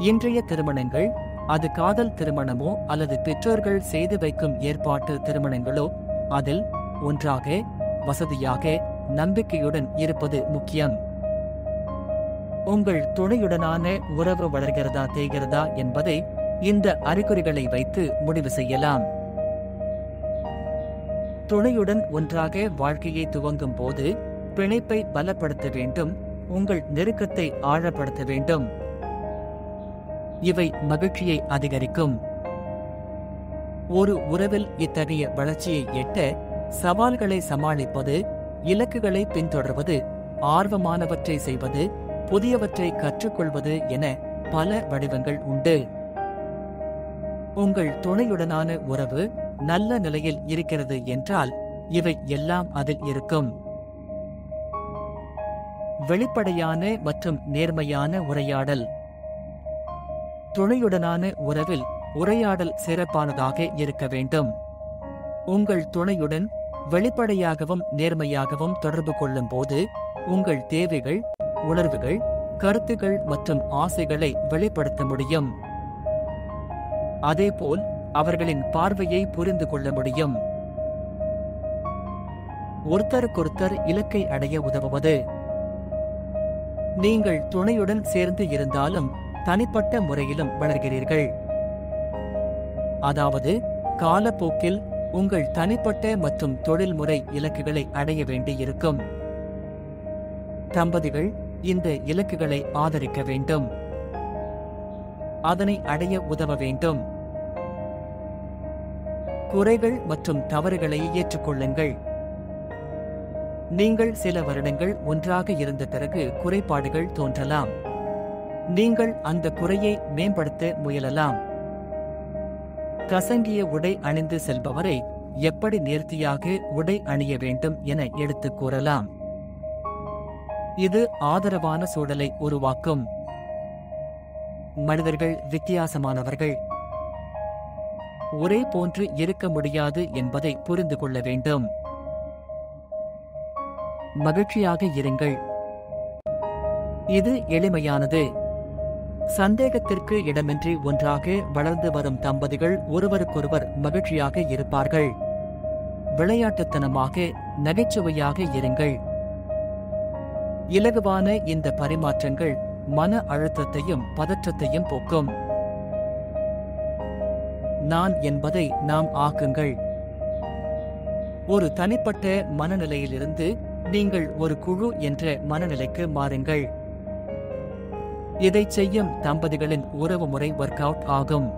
இன்றைய திருமணங்கள், அது காதல் திருமணமோ அல்லது பெற்றோர்கள் செய்து வைக்கும் ஏற்பாட்டு திருமணங்களோ, அதில் ஒன்றாக, வசதியாக, நம்பிக்கையுடன் இருப்பது முக்கியம். உங்கள் துணையுடனான உறவு வளர்கிறதா தேய்கிறதா என்பதை இந்த அறிகுறிகளை வைத்து முடிவு செய்யலாம். துணையுடன் ஒன்றாக வாழ்க்கையை துவங்கும் போது பிணைப்பை பலப்படுத்த வேண்டும், உங்கள் நெருக்கத்தை ஆழப்படுத்த வேண்டும். இவை மகிழ்ச்சியை அதிகரிக்கும். ஒரு உறவில் இத்தகைய வளர்ச்சியை எட்ட சவால்களை சமாளிப்பது, இலக்குகளை பின்தொடர்வது, ஆர்வமானவற்றை செய்வது, புதியவற்றை கற்றுக்கொள்வது என பல வடிவங்கள் உண்டு. உங்கள் துணையுடனான உறவு நல்ல நிலையில் இருக்கிறது என்றால் இவை எல்லாம் அதில் இருக்கும். வெளிப்படையான மற்றும் நேர்மையான உரையாடல். துணையுடனான உறவில் உரையாடல் சிறப்பானதாக இருக்க வேண்டும். உங்கள் துணையுடன் வெளிப்படையாகவும் நேர்மையாகவும் தொடர்பு கொள்ளும் போது உங்கள் தேவைகள், உணர்வுகள், கருத்துகள் மற்றும் ஆசைகளை வெளிப்படுத்த முடியும். அதேபோல் அவர்களின் பார்வையை புரிந்து கொள்ள முடியும். ஒருத்தருக்கொருத்தர் இலக்கை அடைய உதவுவது. நீங்கள் துணையுடன் சேர்ந்து இருந்தாலும் தனிப்பட்ட முறையிலும் வளர்கிறீர்கள். அதாவது காலப்போக்கில் உங்கள் தனிப்பட்ட மற்றும் தொழில்முறை இலக்குகளை அடைய வேண்டியிருக்கும். தம்பதிகள் இந்த இலக்குகளை ஆதரிக்க வேண்டும், அதனை அடைய உதவ வேண்டும். குறைகள் மற்றும் தவறுகளை ஏற்றுக்கொள்ளுங்கள். நீங்கள் சில வருடங்கள் ஒன்றாக இருந்த பிறகு குறைபாடுகள் தோன்றலாம். நீங்கள் அந்த குறையை மேம்படுத்த முயலலாம். கசங்கிய உடை அணிந்து செல்பவரை எப்படி நேர்த்தியாக உடை அணிய வேண்டும் என எடுத்துக் கூறலாம். இது ஆதரவான சூழலை உருவாக்கும். மனிதர்கள் வித்தியாசமானவர்கள். ஒரே போன்று இருக்க முடியாது என்பதை புரிந்து கொள்ள வேண்டும். மகிழ்ச்சியாக இருங்கள். இது எளிமையானது. சந்தேகத்திற்கு இடமின்றி ஒன்றாக வளர்ந்து வரும் தம்பதிகள் ஒருவருக்கொருவர் மகிழ்ச்சியாக இருப்பார்கள். விளையாட்டுத்தனமாக, நகைச்சுவையாக இருங்கள். இலகுவான இந்த பரிமாற்றங்கள் மன அழுத்தத்தையும் பதற்றத்தையும் போக்கும். நான் என்பதை நாம் ஆக்குங்கள். ஒரு தனிப்பட்ட மனநிலையிலிருந்து நீங்கள் ஒரு குழு என்ற மனநிலைக்கு மாறுங்கள். இதைச் செய்யும் தம்பதிகளின் உறவுமுறை ஒர்க் அவுட் ஆகும்.